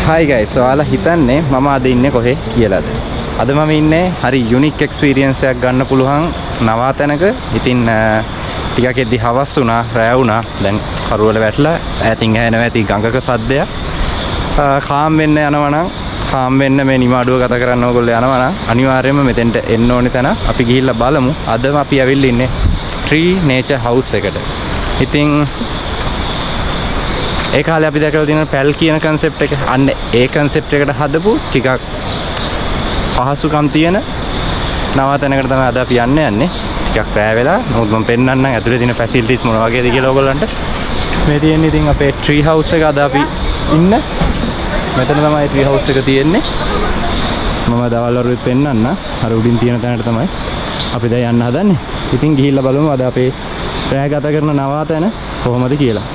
Hi guys, ඔයාලා හිතන්නේ මම අද ඉන්නේ කොහේ කියලාද? අද මම ඉන්නේ හරි යුනික් එක්ස්පීරියන්ස් එකක් ගන්න පුළුවන් නවාතැනක. ඉතින් ටිකක් එද්දි හවස් වුණා, රෑ වුණා. දැන් කරුවල වැටලා ඈතින් ඇහෙනවා ඇති ගඟක සද්දයක්. කාම් වෙන්න යනවා නම් කාම් වෙන්න මේ නිමාඩුව ගත කරන්න ඕගොල්ලෝ යනවා නම් අනිවාර්යයෙන්ම මෙතෙන්ට එන්න ඕනේ තැන. අපි ගිහිල්ලා බලමු. අදම අපි ඇවිල්ලා ඉන්නේ Tree Nature House එකට. ඉතින් ඒ කාලේ අපි දැකලා තියෙන පැල් කියන concept එක අන්න ඒ concept එකට හදපු ටිකක් පහසුකම් තියෙන නවාතැනකට තමයි අද අපි යන්නේ. ටිකක් රෑ වෙලා නමුත් මම පෙන්නන්නම් ඇතුලේ තියෙන facilities මොන වගේද කියලා ඔයගොල්ලන්ට. මේ තියෙන්නේ ඉතින් අපේ tree house එක අද අපි ඉන්න. මෙතන තමයි tree house එක තියෙන්නේ. මම දවල් වරුවේ පෙන්නන්න. අර උඩින් තියෙන තැනට තමයි අපි දැන් යන්න හදන්නේ. ඉතින් ගිහිල්ලා බලමු අද අපේ රෑ ගත කරන නවාතැන කොහොමද කියලා.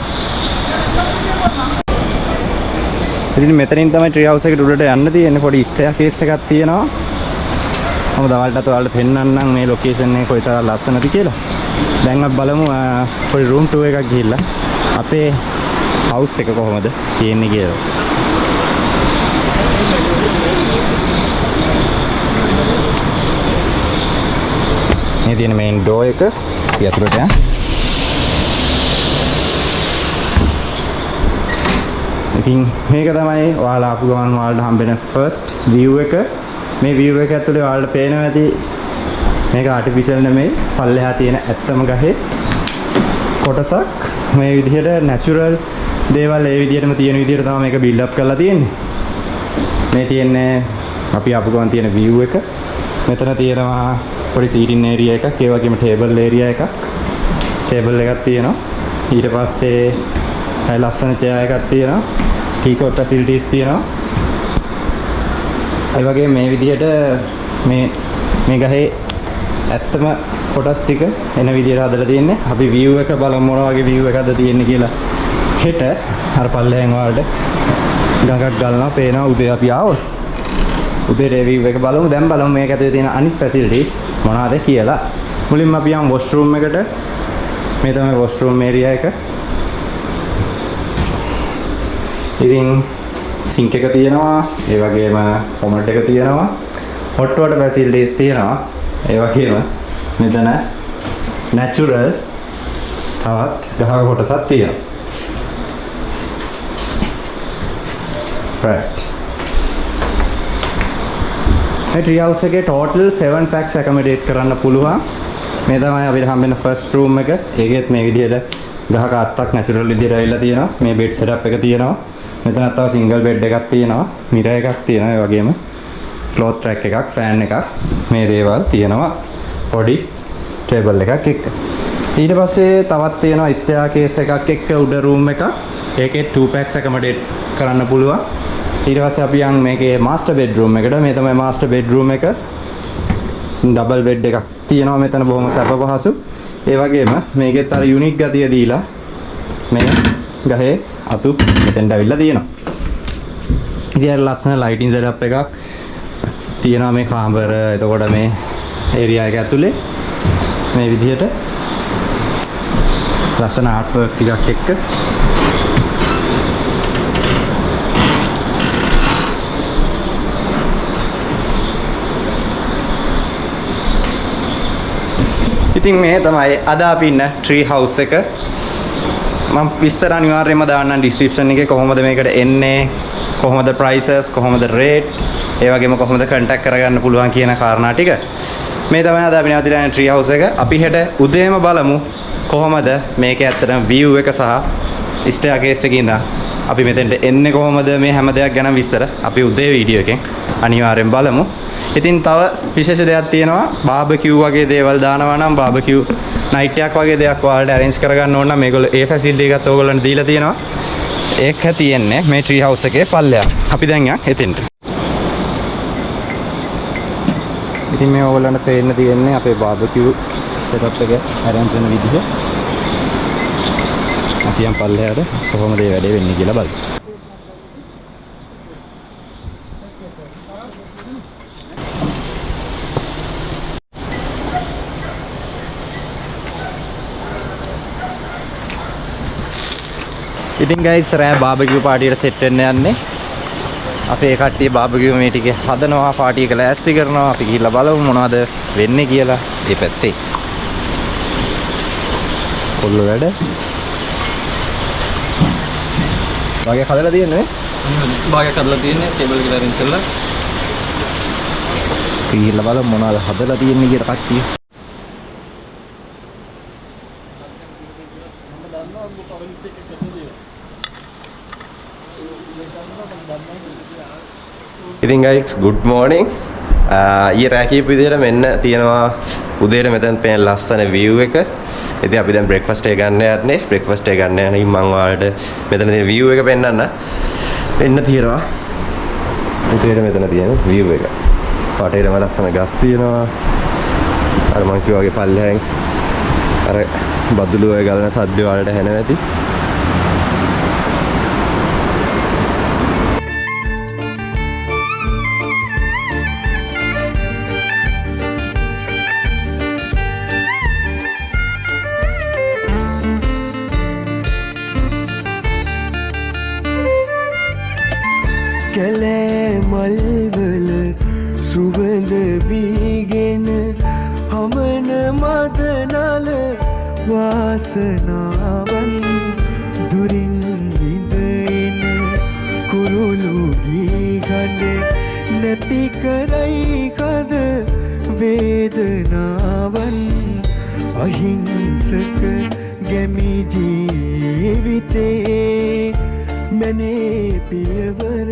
ඉතින් මෙතනින් තමයි ට්‍රී හවුස් එකට උඩට යන්න තියෙන්නේ. පොඩි ස්ටෙයාකේස් එකක් තියෙනවා. මම දවල්ටත් ඔයාලට පෙන්නන්නම් මේ ලොකේෂන් එක කොයිතරම් ලස්සනද කියලා. දැන් අපි බලමු පොඩි රූම් ටූර් එකක් ගිහිල්ලා අපේ හවුස් එක කොහොමද තියෙන්නේ කියලා. මේ තියෙන මේන් ඩෝ එක යතුරට යන්න. ඉතින් මේක තමයි ඔයාලා ආපු ගමන් ඔයාලට හම්බෙන ෆස්ට් view එක. මේ view එක ඇතුලේ ඔයාලට පේනවා ඇති මේක ආටිෆිෂල් නෙමෙයි පල්ලෙහා තියෙන ඇත්තම ගහේ කොටසක්. මේ විදිහට නැචරල් දේවල් ඒ විදිහටම තියෙන විදිහට තමයි මේක බිල්ඩ් අප් කරලා තියෙන්නේ. මේ තියෙන්නේ අපි ආපු ගමන් තියෙන view එක. මෙතන තියෙනවා පොඩි සීටින් ඒරියා එකක්, ඒ වගේම ටේබල් ඒරියා එකක්. ටේබල් එකක් තියෙනවා. ඊට පස්සේ ලස්සන චෙයා එකක් තියෙනවා. ටීකෝට් ෆැසිලිටිස් තියෙනවා. ඒ වගේ මේ විදිහට මේ ගහේ ඇත්තම කොටස් ටික එන විදිහට හදලා තියෙන්නේ. අපි view එක බලමු මොන වගේ view එකක්ද තියෙන්නේ කියලා. හෙට අර පල්ලෙහෙන් වලට ගඟක් ගලනවා පේනවා උදේ අපි ආවොත්. උදේට ඒ view එක බලමු. දැන් බලමු මේක ඇතුලේ තියෙන අනිත් ෆැසිලිටිස් මොනවද කියලා. මුලින්ම අපි යමු වොෂ්රූම් එකට. මේ තමයි වොෂ්රූම් ඒරියා එක. ඉතින් සිංක් එක තියෙනවා, ඒ වගේම කොමඩ් එක තියෙනවා, hot water facilities තියෙනවා, ඒ වගේම මෙතන natural තවත් ගහක කොටසක් තියෙනවා. right. මේ tree house එකේ total 7 packs accommodate කරන්න පුළුවන්. මේ තමයි අපිට හම්බෙන first room එක. ඒකෙත් මේ විදිහට ගහක අත්තක් natural විදිහට ඇවිල්ලා තියෙනවා. මේ bed setup එක තියෙනවා. මෙතන තව සිංගල් බෙඩ් එකක් තියෙනවා, මිරර් එකක් තියෙනවා, ඒ වගේම ක්ලෝත් ට්‍රැක් එකක්, ෆෑන් එකක්, මේ දේවල් තියෙනවා. පොඩි ටේබල් එකක් එක්ක. ඊට පස්සේ තවත් තියෙනවා ස්ටෙයාකේස් එකක් එක්ක උඩ රූම් එකක්. ඒකේ 2 packs accommodate කරන්න පුළුවන්. ඊට පස්සේ අපි යන් මේකේ මාස්ටර් බෙඩ්රූම් එකට. මේ තමයි මාස්ටර් බෙඩ්රූම් එක. ඩබල් බෙඩ් එකක් තියෙනවා මෙතන බොහොම සැප පහසු. ඒ වගේම මේකෙත් අර යුනික් ගතිය දීලා මේ ගහේ අතු මෙතෙන්ට ඇවිල්ලා තියෙනවා. ඉතින් අර ලස්සන ලයිටින් සෙටප් එකක් තියෙනවා මේ කාමර. එතකොට මේ ඒරියා එක ඇතුලේ මේ විදිහට ලස්සන ආර්ට් වර්ක් ටිකක් එක්ක ඉතින් මේ තමයි අද අපි ඉන්න ට්‍රී හවුස් එක. මම විස්තර අනිවාර්යයෙන්ම දාන්නම් ඩිස්ක්‍රිප්ෂන් එකේ කොහොමද මේකට එන්නේ, කොහොමද ප්‍රයිසස්, කොහොමද රේට්, ඒ වගේම කොහොමද කන්ටැක්ට් කරගන්න පුළුවන් කියන කාරණා ටික. මේ තමයි අද අපි නැවතිලා ඉන්න ට්‍රී හවුස් එක. අපි හෙට උදේම බලමු කොහොමද මේකේ ඇත්තටම view එක සහ ස්ටෙයාකේස් එකේ ඉඳන් අපි මෙතෙන්ට එන්නේ කොහොමද මේ හැම දෙයක් ගැන විස්තර අපි උදේ වීඩියෝ එකෙන් අනිවාර්යෙන් බලමු. ඉතින් තව විශේෂ දෙයක් තියෙනවා. බාබකියු වගේ දේවල් දානවා නම් බාබකියු නයිට් එකක් වගේ දෙයක් ඔයාලට arrange කරගන්න ඕන නම් මේගොල්ලෝ ඒ facility එකත් ඕගොල්ලන්ට දීලා තියෙනවා. ඒක තියෙන්නේ මේ tree house එකේ පල්ලෙහා. අපි දැන් යන් එතෙන්ට. ඉතින් මේ ඕගොල්ලන්ට පේන්න තියෙන්නේ අපේ බාබකියු setup එක arrange වෙන විදිහ. අපි යන් පල්ලෙහාට කොහොමද මේ වැඩේ වෙන්නේ කියලා බලමු. ඉතින් guys රෑ බාබකියු පාටියට සෙට් වෙන්න යන්නේ. අපේ කට්ටිය බාබකියු මේ ටික හදනවා පාටි එක ලෑස්ති කරනවා අපි ගිහිල්ලා බලමු මොනවද වෙන්නේ කියලා මේ පැත්තේ කොල්ල වැඩ භාගයක් හදලා තියෙන්නේ භාගයක් හදලා තියෙන්නේ කේබල් එක අරින් කරලා ගිහිල්ලා බලමු මොනවද හදලා තියෙන්නේ කියලා කට්ටිය ඉතින් guys good morning ඊයේ රෑ කීප විදිහට මෙන්න තියෙනවා උදේට මෙතන පේන ලස්සන view එක. ඉතින් අපි දැන් breakfast එක ගන්න යන්නේ. breakfast එක ගන්න යන මම ඔයාලට මෙතන තියෙන view එක පෙන්නන්න. එන්න තියෙනවා. උදේට මෙතන තියෙන view එක. පාටේටම ලස්සන ගස් තියෙනවා. අර මං කිව්වා වගේ පල්ලෙහෙන් අර බදුළු ඔය ගලන සද්ද වලට හැනෙ නැති. කැලෑ මල්වල සුවඳ බීගෙන හමන මදනල වාසනාවන් දුරින් විඳින කුරුළු ගී ගඳ නැති කරයි කද වේදනාවන් අහිංසක ගැමි ජීවිතේ මනේ පියවර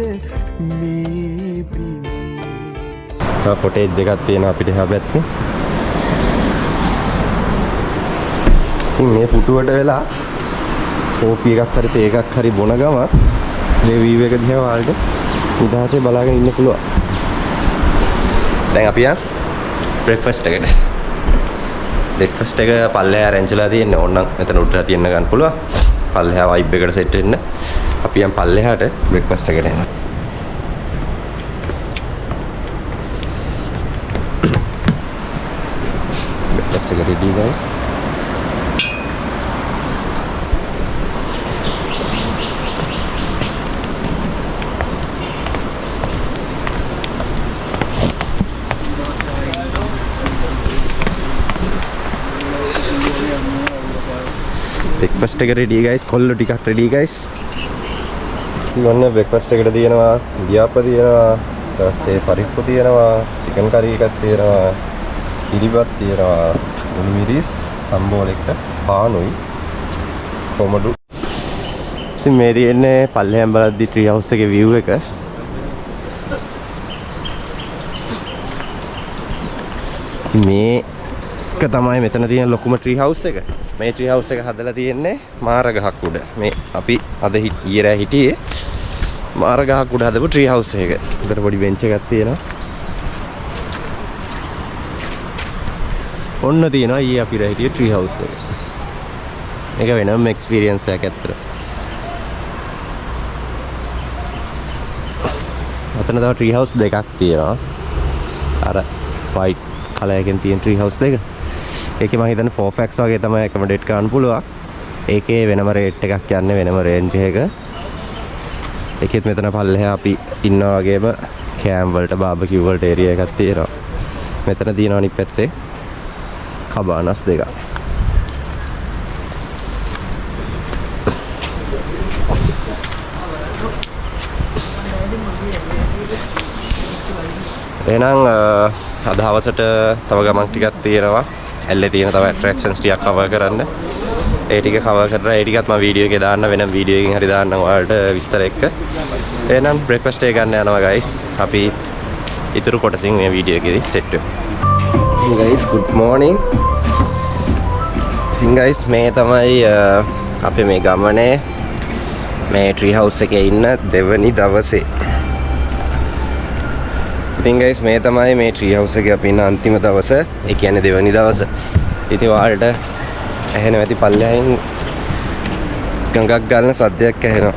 මේ පින් තව ෆොටේජ් දෙකක් තියෙනවා අපිට එහා පැත්තේ. ඉතින් මේ පුටුවට වෙලා කෝපි එකක් හරි තේ එකක් හරි බොන ගම මේ වීව් එක දිහා වලට නිදහසේ බලාගෙන ඉන්න පුළුවන්. දැන් අපි යන් බ්‍රෙක්ෆාස්ට් එකට. බ්‍රෙක්ෆාස්ට් එක පල්ලෙහා රෙන්ජ්ලා තියෙන්නේ. ඕනනම් මෙතන උඩට තියන්න ගන්න පුළුවන්. පල්ලෙහා වයිබ් එකට සෙට් වෙන්න. අපි යන් පල්ලෙහාට බ්‍රෙක්ෆාස්ට් එකට යනවා. බ්‍රෙක්ෆාස්ට් එක රෙඩි guys. breakfast එක ready guys කොල්ල ටිකක් ready guys ඉතින් breakfast එකට තියෙනවා ඉන්දියාප්ප තියෙනවා ඊට පස්සේ පරිප්පු තියෙනවා chicken curry එකක් තියෙනවා කිරිබත් තියෙනවා උණු මිරිස් සම්බෝල එක පානුයි කොමඩු ඉතින් මේ තියෙන්නේ පල්ලෙහාන් බලද්දි tree house එකේ view එක ඉතින් මේක තමයි මෙතන තියෙන ලොකුම tree house එක මේ tree house එක හදලා තියෙන්නේ මාර ගහක් උඩ. මේ අපි අද ඊයේ රෑ හිටියේ මාර ගහක් උඩ හදපු tree house එක. උඩට පොඩි bench එකක් තියෙනවා. ඔන්න තියෙනවා ඊයේ අපි රෑ හිටියේ tree house එක. මේක වෙනම experience එකක් ඇත්තට. අතන තව tree house දෙකක් තියෙනවා. අර white color එකෙන් තියෙන tree house දෙක. ඒකේ මම හිතන්නේ 4 packs වගේ තමයි accommodate කරන්න පුළුවන්. ඒකේ වෙනම rate එකක් යන්නේ වෙනම range එක. ඒකෙත් මෙතන පල්ලෙහා අපි ඉන්නා වගේම camp වලට barbecue වලට area එකක් තියෙනවා. මෙතන තියෙනවා අනිත් පැත්තේ කබානස් දෙකක්. එහෙනම් අද හවසට තව ගමන් ටිකක් තියෙනවා. ඇල්ලේ තියෙන තව ඇට්‍රැක්ෂන්ස් ටිකක් කවර් කරන්න. ඒ ටික කවර් කරලා ඒ ටිකත් මම වීඩියෝ එකේ දාන්න වෙනම වීඩියෝ එකකින් හරි දාන්නම් ඔයාලට විස්තර එක්ක. එහෙනම් බ්‍රෙක්ෆාස්ට් එක ගන්න යනවා guys. අපි ඊතුරු කොටසින් මේ වීඩියෝ එකේදී සෙට් වෙමු. guys good morning. ඉතින් guys මේ තමයි අපේ මේ ගමනේ මේ tree house එකේ ඉන්න දෙවනි දවසේ. ඉතින් guys මේ තමයි මේ tree house එකේ අපි ඉන්න අන්තිම දවස. ඒ කියන්නේ දෙවනි දවස. ඉතින් ඔයාලට ඇහෙනවා ඇති පල්ලෙහින් ගඟක් ගලන සද්දයක් ඇහෙනවා.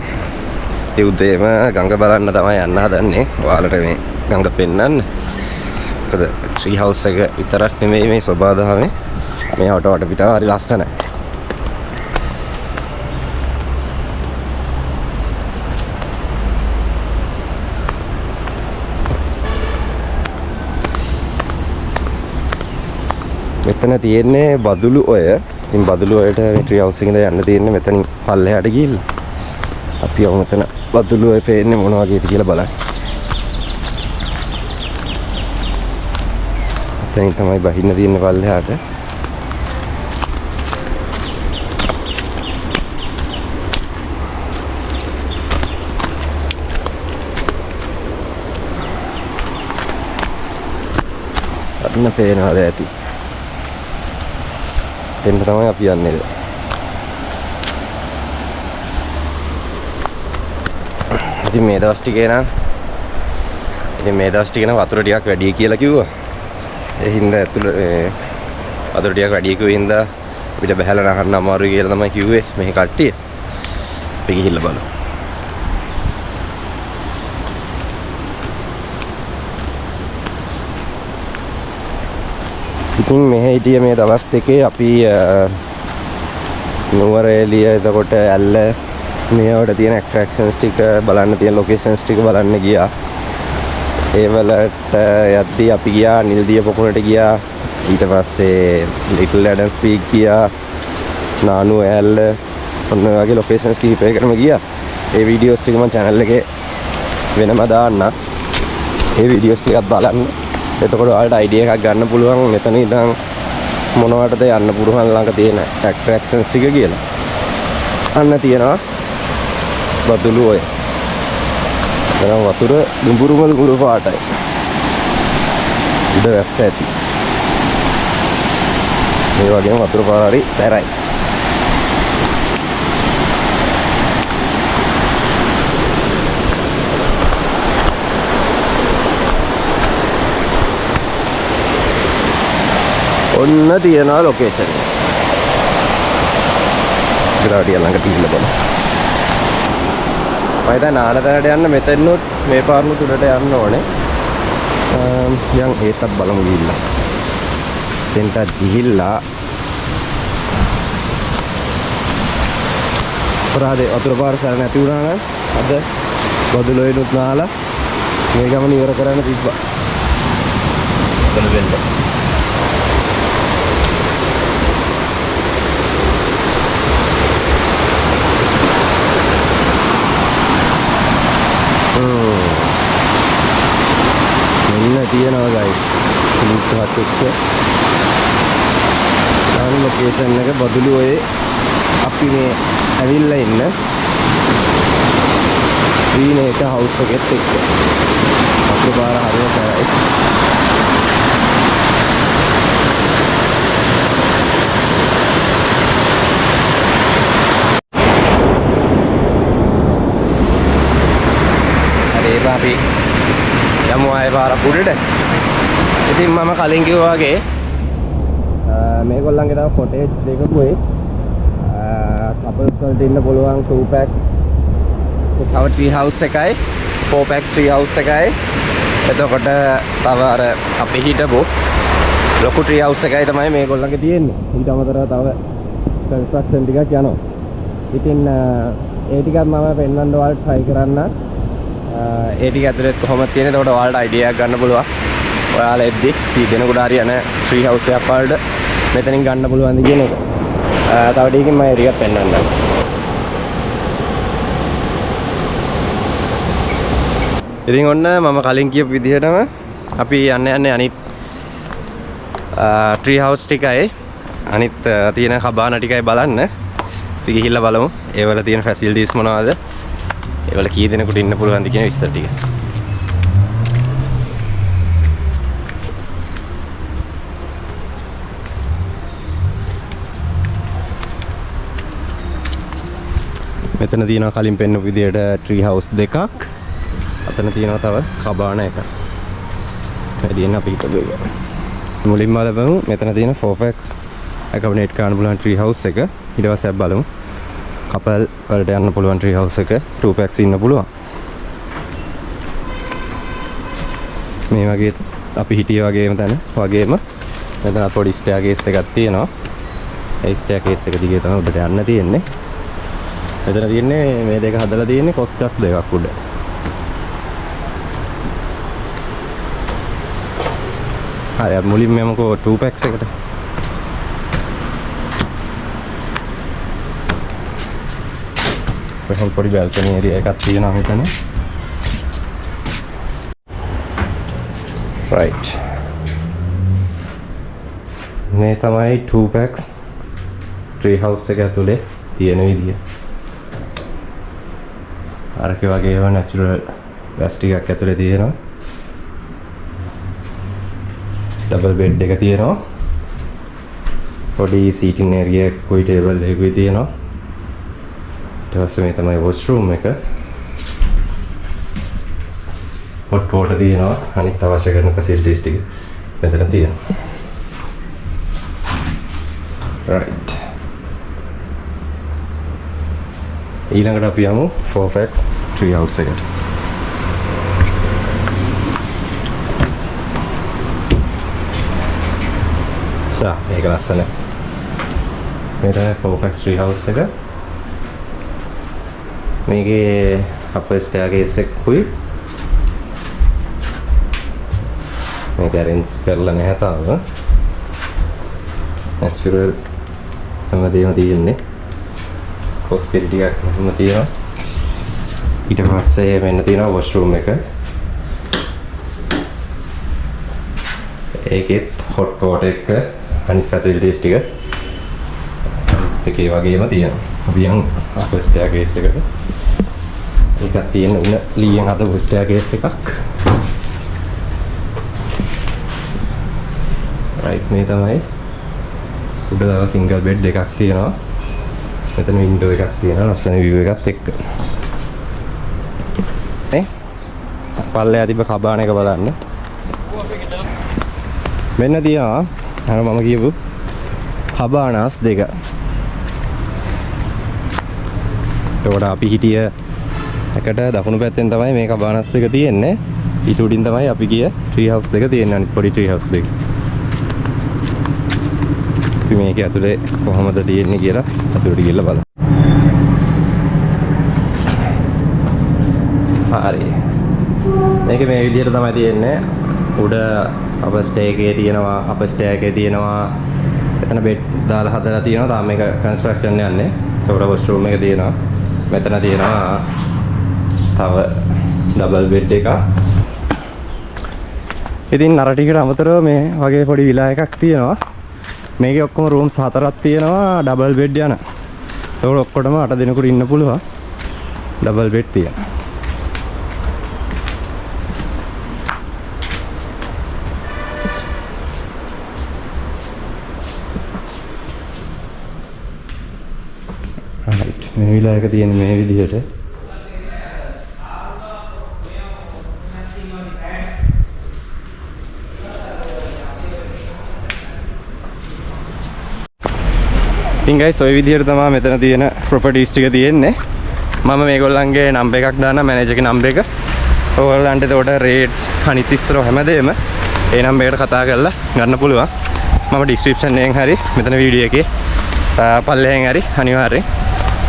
ඒ උදේම ගඟ බලන්න තමයි යන්න හදන්නේ. ඔයාලට මේ ගඟ පෙන්නන්න. මොකද tree house එක විතරක් නෙමෙයි මේ සබාදහමේ මේ වට පිටාව හරි ලස්සනයි. මෙතන තියෙන්නේ බදුළු ඔය. ඉතින් බදුළු ඔයට මේ ට්‍රී හවුස් එකේ ඉඳලා යන්න තියෙන්නේ මෙතනින් පල්ලෙහාට ගිහිල්ලා. අපි යමු මෙතන බදුළු ඔය පේන්නේ මොන වගේද කියලා බලන්න. එතනින් තමයි බහින්න තියෙන්නේ පල්ලෙහාට. අන්න පේනවාද ඇති. එන්න තමයි අපි යන්නේ. ඉතින් මේ දවස් ටිකේ නම් වතුර ටිකක් වැඩි කියලා කිව්වා. ඒ හින්දා ඇතුළේ වතුර ටිකක් වැඩි කිව්ව හින්දා අපිට බහැලා නහන්න අමාරුයි කියලා තමයි කිව්වේ මේ කට්ටිය. අපි ගිහිල්ලා බලමු. ඉතින් මෙහෙ හිටිය මේ දවස් දෙකේ අපි නුවර එළිය එතකොට ඇල්ල මේවට තියෙන ඇට්‍රැක්ෂන්ස් ටික බලන්න තියෙන ලොකේෂන්ස් ටික බලන්න ගියා. ඒ වලට යද්දී අපි ගියා නිල්දිය පොකුණට ගියා. ඊට පස්සේ ලිටල් ඇඩම්ස් පීක් ගියා. නානු ඇල්ල ඔන්න ඔය වගේ ලොකේෂන්ස් කිහිපයකටම ගියා. ඒ වීඩියෝස් ටික මම channel එකේ වෙනම දාන්න. ඒ වීඩියෝස් ටිකත් බලන්න. එතකොට ඔයාලට අයිඩියා එකක් ගන්න පුළුවන් මෙතන ඉඳන් මොනවටද යන්න පුරුහන් ළඟ තියෙන ඇට්‍රැක්ෂන්ස් ටික කියලා. අන්න තියෙනවා බදුළු ඔය. එතන වතුර දුඹුරු පාටයි. ඉඳ වැස්ස ඇති. මේ වගේම වතුර පාර හරි සැරයි. ඔන්න තියෙනවා ලොකේෂන් එක. ග්‍රාඩිය ළඟ තියලා බලන්න. මම දැන් නානතරට යන්න මෙතනොත් මේ පාරණු තුඩට යන්න ඕනේ. යන් ඒකත් බලමු ගිහිල්ලා. දෙන්නට ගිහිල්ලා පරාදේ වතුර පාර සැර නැති වුණා නම් අද බදුලොයිනුත් නාලා මේ ගමන ඉවර කරන්න තිබ්බා. එතන වෙන්න. තියෙනවා guys. ලින්ක් එකත් එක්ක ආන ලොකේෂන් එක බදුළු ඔයේ අපි මේ ඇවිල්ලා ඉන්න ග්‍රීන් එක හවුස් එකෙත් එක්ක අපේ පාර හරිය සරයි. හරි අපි යමු ආයේ පාර පුඩට. ඉතින් මම කලින් කිව්වා වගේ මේගොල්ලන්ගේ තව කොටේජ් දෙකකුයි කපල්ස් වලට ඉන්න පුළුවන් 2 packs. තව ට්‍රී හවුස් එකයි 4 packs ට්‍රී හවුස් එකයි. එතකොට තව අර අපි හිටපු ලොකු ට්‍රී හවුස් එකයි තමයි මේගොල්ලන්ගේ තියෙන්නේ. ඊට අමතරව තව කන්ස්ට්‍රක්ෂන් ටිකක් යනවා. ඉතින් ඒ ටිකත් මම පෙන්වන්න ඔයාලට try කරන්න. ඒ ටික ඇතුලේ කොහොමද තියෙන්නේ? එතකොට ඔයාලට අයිඩියා එකක් ගන්න පුළුවන්. ඔයාලා එද්දි කී දෙනෙකුට හරි යන ට්‍රී හවුස් එකක් වලට මෙතනින් ගන්න පුළුවන්ද කියන එක. තව ටිකකින් මම ඒ ටිකත් පෙන්වන්නම්. ඉතින් ඔන්න මම කලින් කියපු විදිහටම අපි යන්නේ අනිත් ට්‍රී හවුස් ටිකයි අනිත් තියෙන කබාන ටිකයි බලන්න. අපි ගිහිල්ලා බලමු. ඒ වල තියෙන ෆැසිලිටිස් මොනවද? ඒ වල කී දෙනෙකුට ඉන්න පුළුවන්ද කියන විස්තර ටික. මෙතන තියෙනවා කලින් පෙන්නපු විදියට ට්‍රී හවුස් දෙකක්. අතන තියෙනවා තව කබාන එකක්. මේ දින අපි හිටපු එක. මුලින්ම බලමු මෙතන තියෙන 4 packs accommodate කරන්න පුළුවන් ට්‍රී හවුස් එක. ඊට පස්සේ බලමු කපල් වලට යන්න පුළුවන් ට්‍රී හවුස් එක 2 packs ඉන්න පුළුවන්. මේ වගේ අපි හිටිය වගේම තැන වගේම මෙතන පොඩි ස්ටෙයාර් එකක් තියෙනවා. ඒ ස්ටෙයාර් එක දිගේ තමයි ඔබට යන්න තියෙන්නේ. මෙතන තියෙන්නේ මේ දෙක හදලා තියෙන්නේ කොස්කස් දෙකක් උඩ. හරි මුලින්ම යමුකෝ 2 packs එකට. කොහොම පොඩි බැල්කනි ඒරියා එකක් තියෙනවා මෙතන. right. මේ තමයි 2 packs tree house එක ඇතුලේ තියෙන විදිය. අරක වගේ ඒවා natural gas ටිකක් ඇතුලේ තියෙනවා. double bed එක තියෙනවා. පොඩි seating area එකකුයි table එකකුයි තියෙනවා. ඊට පස්සේ මේ තමයි washroom එක. hot water තියෙනවා. අනිත් අවශ්‍ය කරන facilities ටික මෙතන තියෙනවා. right. ඊළඟට අපි යමු 4 packs tree house එකට. මේක ලස්සන. මේ තමයි 4 packs tree house එක. මේකේ upper staircase එකකුයි මේක arrange කරලා නැහැ තාම. natural හැමදේම තියෙන්නේ. hospital ටිකක් එහෙම තියෙනවා. ඊට පස්සේ මෙන්න තියෙනවා washroom එක. ඒකෙත් hot water එක අනිත් facilities ටික ඒකේ වගේම තියෙනවා. අපි යන් upper staircase එකට. ඒකත් තියෙන උන ලීයෙන් හදපු staircase එකක්. right මේ තමයි උඩ දව single bed එකක් තියෙනවා. මෙතන window එකක් තියෙනවා. ලස්සන view එකත් එක්ක. නේ පල්ලෙහා තිබ්බ කබාන එක බලන්න. මෙන්න තියනවා අර මම කියපු කබානස් දෙක. ඒකට අපි හිටිය එකට දකුණු පැත්තෙන් තමයි මේ කබානස් දෙක තියෙන්නේ. ඊට උඩින් තමයි අපි ගිය tree house දෙක තියෙන්නේ. අනිත් පොඩි tree house දෙක. අපි මේක ඇතුලේ කොහොමද තියෙන්නේ කියලා අතුරට ගිහලා බලමු. හරි. මේක මේ විදිහට තමයි තියෙන්නේ. උඩ upper stair එකේ තියෙනවා, upper stair එකේ තියෙනවා. එතන bed දාලා හදලා තියෙනවා. තාම මේක construction යන්නේ. ඒකට washroom එක තියෙනවා. මෙතන තියෙනවා තව double bed එකක්. ඉතින් අර ටිකට අමතරව මේ වගේ පොඩි විලා එකක් තියෙනවා. මේකේ ඔක්කොම rooms 4ක් තියෙනවා double bed යන. ඒකට ඔක්කොටම 8 දෙනෙකුට ඉන්න පුළුවන්. double bed තියෙනවා. right මේ විලා එක තියෙන මේ විදිහට. ඉතින් guys ඔය විදිහට තමයි මෙතන තියෙන properties ටික තියෙන්නේ. මම මේගොල්ලන්ගේ නම්බර් එකක් දාන්න මැනේජර් ගේ නම්බර් එක. ඔයගොල්ලන්ට ඒකට rates අනිත් ඉස්සර හැමදේම ඒ නම්බර් එකට කතා කරලා ගන්න පුළුවන්. මම description එකෙන් හරි මෙතන වීඩියෝ එකේ පල්ලෙහෙන් හරි අනිවාර්යෙන්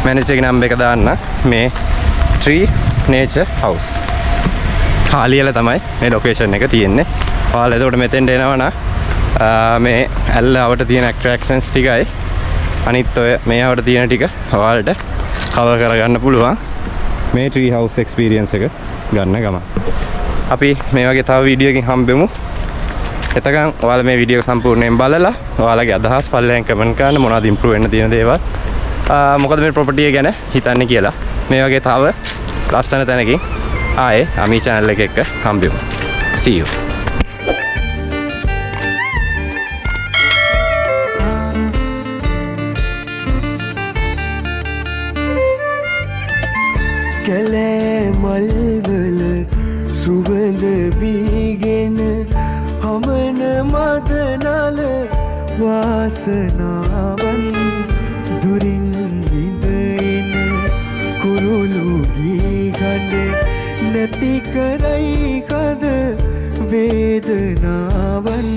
මැනේජර් ගේ නම්බර් එක දාන්න. මේ tree nature house. හාලියල තමයි මේ location එක තියෙන්නේ. ඔයාලා එතකොට මෙතෙන්ට එනවනම් මේ ඇල්ලාවට තියෙන attractions ටිකයි අනිත් ඔය මේවට තියෙන ටික ඔයාලට කවර් කරගන්න පුළුවන් මේ tree house experience එක ගන්න ගමන්. අපි මේ වගේ තව වීඩියෝ එකකින් හම්බෙමු. එතකන් ඔයාලා මේ වීඩියෝ එක සම්පූර්ණයෙන් බලලා ඔයාලගේ අදහස් පල්ලෙන් කමෙන්ට් කරන්න මොනවද improve වෙන්න තියෙන දේවල්. මොකද මේ property එක ගැන හිතන්නේ කියලා. මේ වගේ තව ලස්සන තැනකින් ආයේ අපි channel එක එක්ක හම්බෙමු. See you. කැලෑ මල්වල සුවඳ බීගෙන හමන මදනල වාසනාවන් දුරින් විඳින කුරුළු ගී ගඳ නැති කරයි කද වේදනාවන්